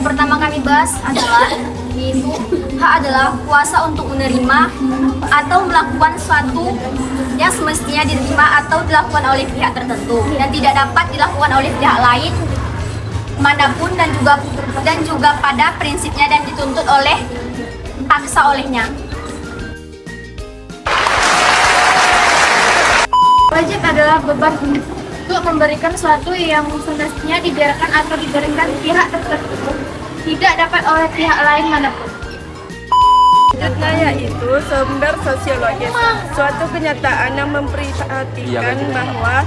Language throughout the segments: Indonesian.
pertama kami bahas adalah yaitu hak adalah kuasa untuk menerima atau melakukan suatu yang semestinya diterima atau dilakukan oleh pihak tertentu dan tidak dapat dilakukan oleh pihak lain manapun dan juga pada prinsipnya dan dituntut oleh paksa olehnya. Wajib adalah beban untuk memberikan sesuatu yang semestinya dibiarkan atau diberikan pihak tertentu tidak dapat oleh pihak lain manapun. Selanjutnya yaitu sumber sosiologis, suatu kenyataan yang memperhatikan bahwa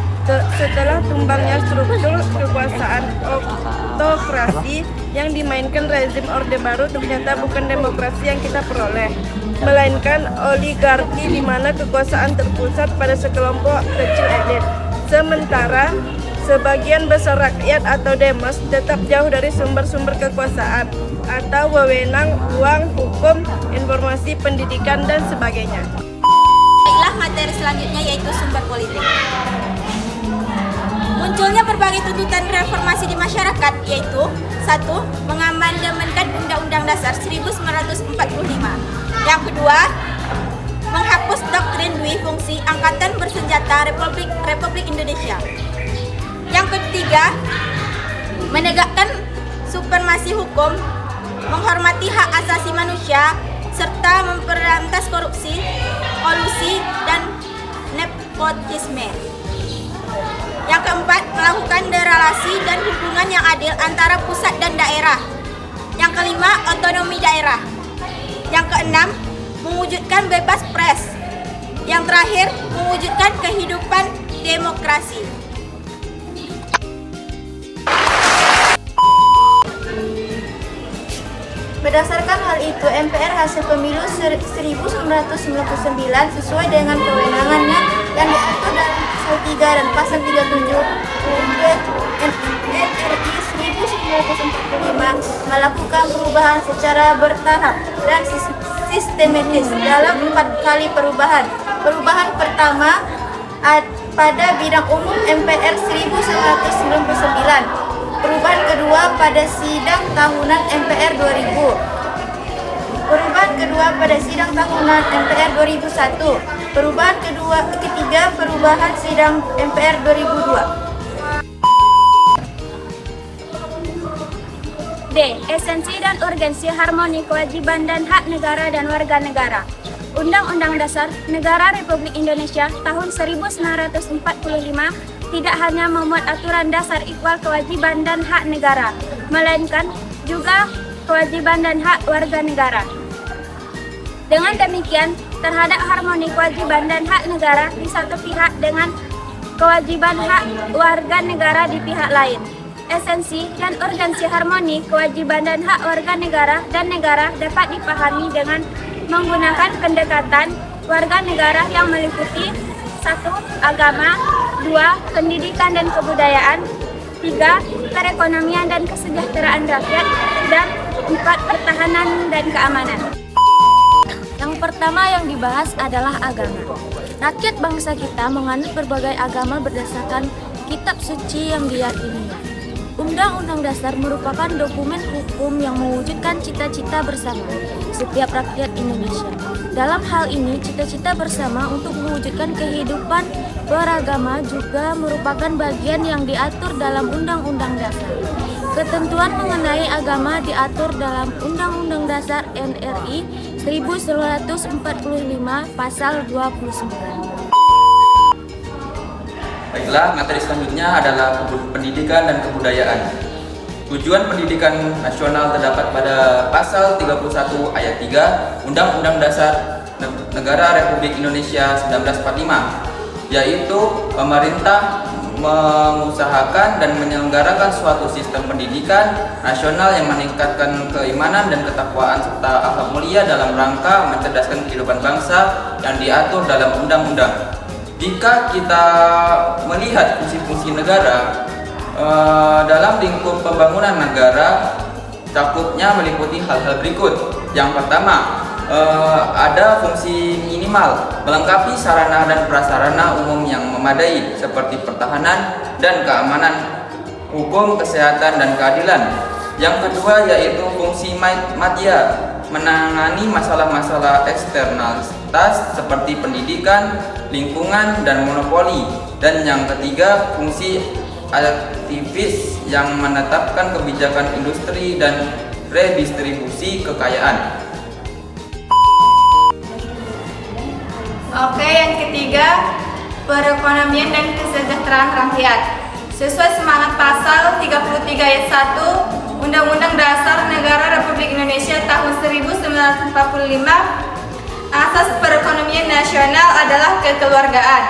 setelah tumbangnya struktur kekuasaan autokrasi yang dimainkan rezim Orde Baru, ternyata bukan demokrasi yang kita peroleh, melainkan oligarki di mana kekuasaan terpusat pada sekelompok kecil elit. Sementara sebagian besar rakyat atau demos tetap jauh dari sumber-sumber kekuasaan atau wewenang, uang, hukum, informasi, pendidikan, dan sebagainya. Baiklah, materi selanjutnya yaitu sumber politik. Munculnya berbagai tuntutan reformasi di masyarakat yaitu 1. Mengamandemenkan Undang-Undang Dasar 1945. Yang kedua, menghapus doktrin dui fungsi Angkatan Bersenjata Republik Indonesia. Yang ketiga, menegakkan supremasi hukum, menghormati hak asasi manusia, serta memberantas korupsi, kolusi, dan nepotisme. Yang keempat, melakukan derelasi dan hubungan yang adil antara pusat dan daerah. Yang kelima, otonomi daerah. Yang keenam, mewujudkan bebas pers. Yang terakhir, mewujudkan kehidupan demokrasi. Berdasarkan hal itu, MPR hasil pemilu 1999 sesuai dengan kewenangannya yang diatur dalam pasal 3 dan pasal 37 UUD NRI 1945 melakukan perubahan secara bertahap dan sistematis dalam 4 kali perubahan. Perubahan pertama pada bidang umum MPR 1999. Perubahan kedua pada sidang tahunan MPR 2000. Perubahan kedua pada sidang tahunan MPR 2001. Perubahan ketiga perubahan sidang MPR 2002. D. Esensi dan urgensi harmoni kewajiban dan hak negara dan warga negara. Undang-Undang Dasar Negara Republik Indonesia tahun 1945 tidak hanya memuat aturan dasar ikhwal kewajiban dan hak negara, melainkan juga kewajiban dan hak warga negara. Dengan demikian, terhadap harmoni kewajiban dan hak negara di satu pihak dengan kewajiban hak warga negara di pihak lain. Esensi dan urgensi harmoni kewajiban dan hak warga negara dan negara dapat dipahami dengan menggunakan pendekatan warga negara yang meliputi 1. Agama, 2. Pendidikan dan kebudayaan, 3. Perekonomian dan kesejahteraan rakyat, dan 4. Pertahanan dan keamanan. Yang pertama yang dibahas adalah agama. Rakyat bangsa kita menganut berbagai agama berdasarkan kitab suci yang diyakininya. Undang-Undang Dasar merupakan dokumen hukum yang mewujudkan cita-cita bersama setiap rakyat Indonesia. Dalam hal ini, cita-cita bersama untuk mewujudkan kehidupan beragama juga merupakan bagian yang diatur dalam Undang-Undang Dasar. Ketentuan mengenai agama diatur dalam Undang-Undang Dasar NRI 1945 Pasal 29. Baiklah, materi selanjutnya adalah pendidikan dan kebudayaan. Tujuan pendidikan nasional terdapat pada Pasal 31 Ayat 3 Undang-Undang Dasar Negara Republik Indonesia 1945, yaitu pemerintah mengusahakan dan menyelenggarakan suatu sistem pendidikan nasional yang meningkatkan keimanan dan ketakwaan serta akhlak mulia dalam rangka mencerdaskan kehidupan bangsa yang diatur dalam undang-undang. Jika kita melihat fungsi-fungsi negara dalam lingkup pembangunan negara, cakupnya meliputi hal-hal berikut. Yang pertama, ada fungsi minimal melengkapi sarana dan prasarana umum yang memadai seperti pertahanan dan keamanan, hukum, kesehatan, dan keadilan. Yang kedua yaitu fungsi media, menangani masalah-masalah eksternalitas seperti pendidikan, lingkungan, dan monopoli. Dan yang ketiga, fungsi aktivis yang menetapkan kebijakan industri dan redistribusi kekayaan. Oke, yang ketiga, perekonomian dan kesejahteraan rakyat. Sesuai semangat pasal 33 ayat 1 Undang-Undang Dasar Negara Republik Indonesia tahun 1945, asas perekonomian nasional adalah kekeluargaan.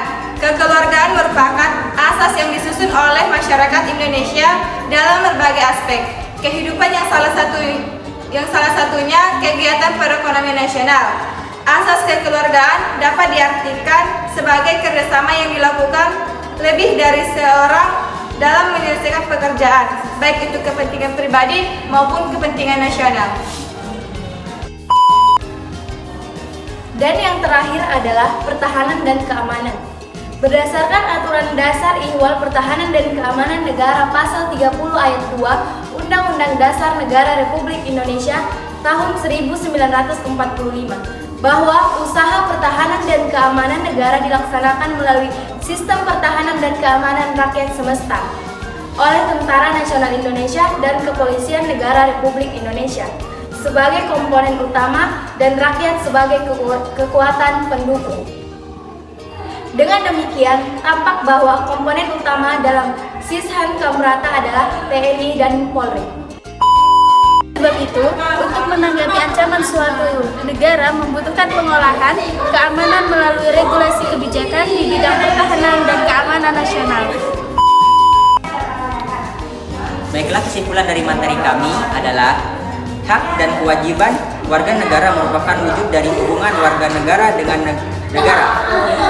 Kekeluargaan merupakan asas yang disusun oleh masyarakat Indonesia dalam berbagai aspek kehidupan yang salah satunya kegiatan perekonomian nasional. Asas kekeluargaan dapat diartikan sebagai kerjasama yang dilakukan lebih dari seorang dalam menyelesaikan pekerjaan, baik itu kepentingan pribadi maupun kepentingan nasional. Dan yang terakhir adalah pertahanan dan keamanan. Berdasarkan aturan dasar Ihwal Pertahanan dan Keamanan Negara Pasal 30 ayat 2 Undang-Undang Dasar Negara Republik Indonesia tahun 1945, bahwa usaha pertahanan dan keamanan negara dilaksanakan melalui sistem pertahanan dan keamanan rakyat semesta oleh Tentara Nasional Indonesia dan Kepolisian Negara Republik Indonesia sebagai komponen utama dan rakyat sebagai kekuatan pendukung. Dengan demikian, tampak bahwa komponen utama dalam Sishan Kamrata adalah TNI dan Polri. Sebab itu, untuk menanggapi ancaman suatu negara membutuhkan pengolahan keamanan melalui regulasi kebijakan di bidang pertahanan dan keamanan nasional. Baiklah, kesimpulan dari materi kami adalah hak dan kewajiban warga negara merupakan wujud dari hubungan warga negara dengan negara.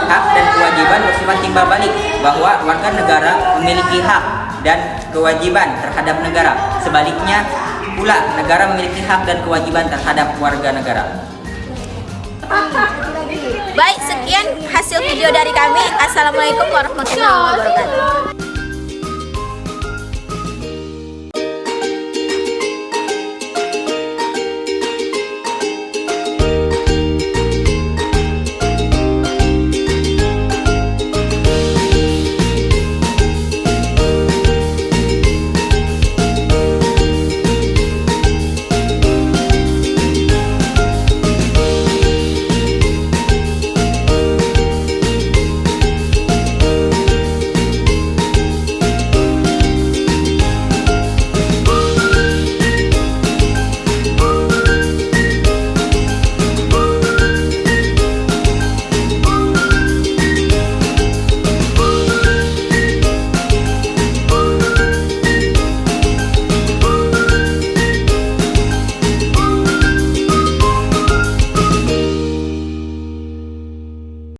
Hak dan kewajiban bersifat timbal balik, bahwa warga negara memiliki hak dan kewajiban terhadap negara. Sebaliknya pula, negara memiliki hak dan kewajiban terhadap warga negara. Baik, sekian hasil video dari kami. Assalamualaikum warahmatullahi wabarakatuh.